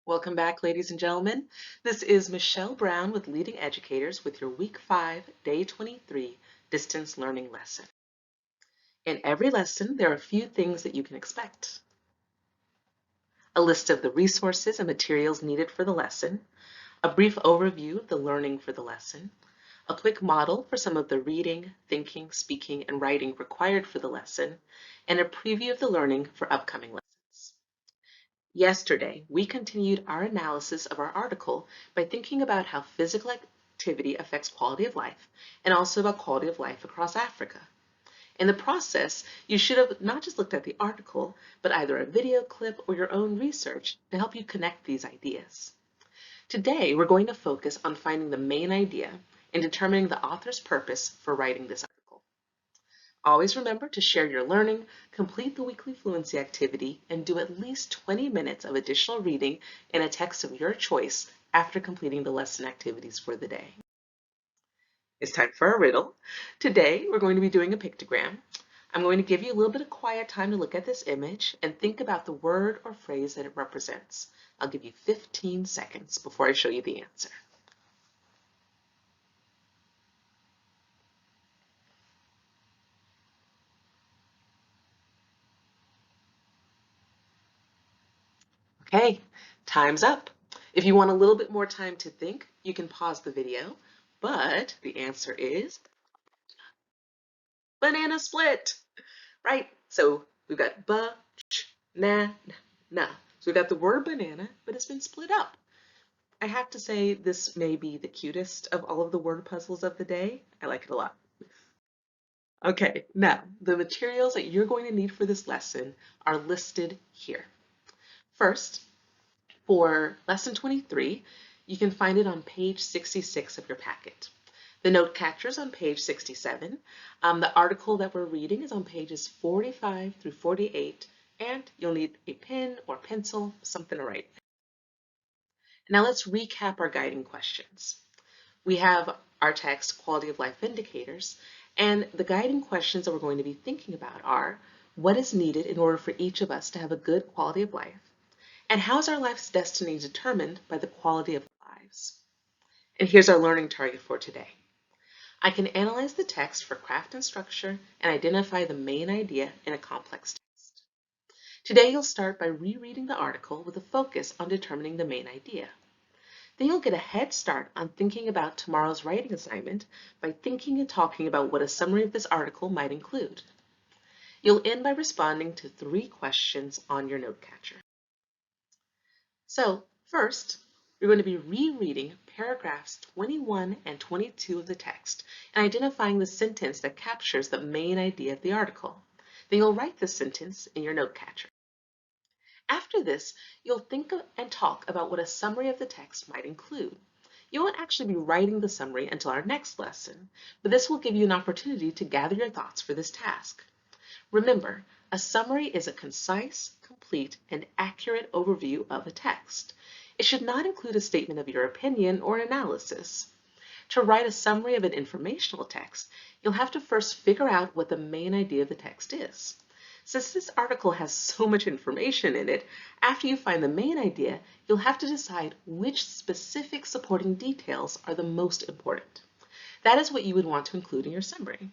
Welcome back, ladies and gentlemen. This is Michelle Brown with Leading Educators with your Week 5, Day 23 Distance Learning lesson. In every lesson, there are a few things that you can expect. A list of the resources and materials needed for the lesson, a brief overview of the learning for the lesson, a quick model for some of the reading, thinking, speaking, and writing required for the lesson, and a preview of the learning for upcoming lessons. Yesterday, we continued our analysis of our article by thinking about how physical activity affects quality of life and also about quality of life across Africa. In the process, you should have not just looked at the article, but either a video clip or your own research to help you connect these ideas. Today, we're going to focus on finding the main idea and determining the author's purpose for writing this article. Always remember to share your learning, complete the weekly fluency activity, and do at least 20 minutes of additional reading in a text of your choice after completing the lesson activities for the day. It's time for a riddle. Today, we're going to be doing a pictogram. I'm going to give you a little bit of quiet time to look at this image and think about the word or phrase that it represents. I'll give you 15 seconds before I show you the answer. Okay, time's up. If you want a little bit more time to think, you can pause the video, but the answer is banana split, right? So we've got na. So we've got the word banana, but it's been split up. I have to say this may be the cutest of all of the word puzzles of the day. I like it a lot. Okay, now the materials that you're going to need for this lesson are listed here. First, for lesson 23, you can find it on page 66 of your packet. The note catcher is on page 67. The article that we're reading is on pages 45 through 48, and you'll need a pen or pencil, something to write. Now let's recap our guiding questions. We have our text, Quality of Life Indicators, and the guiding questions that we're going to be thinking about are, what is needed in order for each of us to have a good quality of life? And how is our life's destiny determined by the quality of our lives? And here's our learning target for today. I can analyze the text for craft and structure and identify the main idea in a complex text. Today you'll start by rereading the article with a focus on determining the main idea. Then you'll get a head start on thinking about tomorrow's writing assignment by thinking and talking about what a summary of this article might include. You'll end by responding to 3 questions on your note catcher. So first, we're going to be rereading paragraphs 21 and 22 of the text and identifying the sentence that captures the main idea of the article. Then you'll write the sentence in your note catcher. After this, you'll think and talk about what a summary of the text might include. You won't actually be writing the summary until our next lesson, but this will give you an opportunity to gather your thoughts for this task. Remember, a summary is a concise, complete, and accurate overview of a text. It should not include a statement of your opinion or analysis. To write a summary of an informational text, you'll have to first figure out what the main idea of the text is. Since this article has so much information in it, after you find the main idea, you'll have to decide which specific supporting details are the most important. That is what you would want to include in your summary.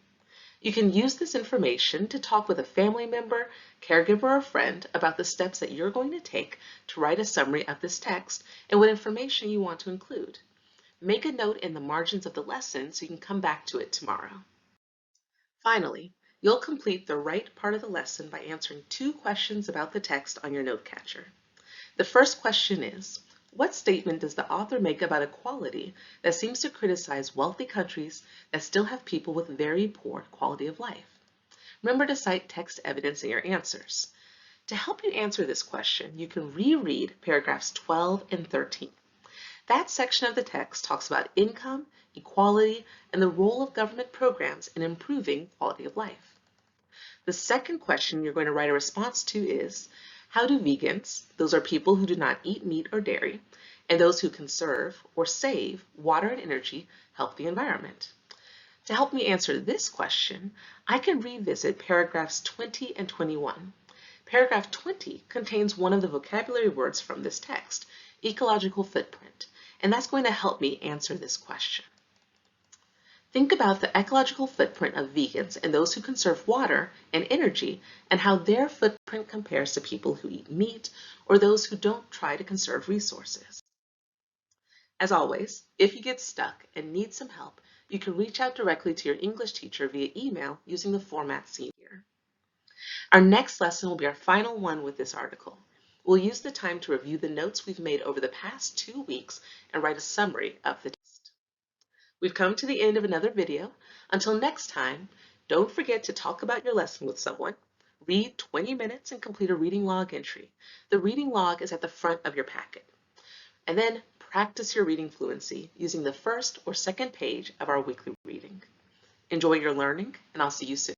You can use this information to talk with a family member, caregiver, or friend about the steps that you're going to take to write a summary of this text and what information you want to include. Make a note in the margins of the lesson so you can come back to it tomorrow. Finally, you'll complete the right part of the lesson by answering 2 questions about the text on your note catcher. The first question is, what statement does the author make about equality that seems to criticize wealthy countries that still have people with very poor quality of life? Remember to cite text evidence in your answers. To help you answer this question, you can reread paragraphs 12 and 13. That section of the text talks about income, equality, and the role of government programs in improving quality of life. The second question you're going to write a response to is, how do vegans, those are people who do not eat meat or dairy, and those who conserve or save water and energy, help the environment? To help me answer this question, I can revisit paragraphs 20 and 21. Paragraph 20 contains one of the vocabulary words from this text. ecological footprint, and that's going to help me answer this question. Think about the ecological footprint of vegans and those who conserve water and energy and how their footprint compares to people who eat meat or those who don't try to conserve resources. As always, if you get stuck and need some help, you can reach out directly to your English teacher via email using the format seen here. Our next lesson will be our final one with this article. We'll use the time to review the notes we've made over the past 2 weeks and write a summary of the test. We've come to the end of another video. Until next time, don't forget to talk about your lesson with someone, read 20 minutes and complete a reading log entry. The reading log is at the front of your packet. And then practice your reading fluency using the first or second page of our weekly reading. Enjoy your learning, and I'll see you soon.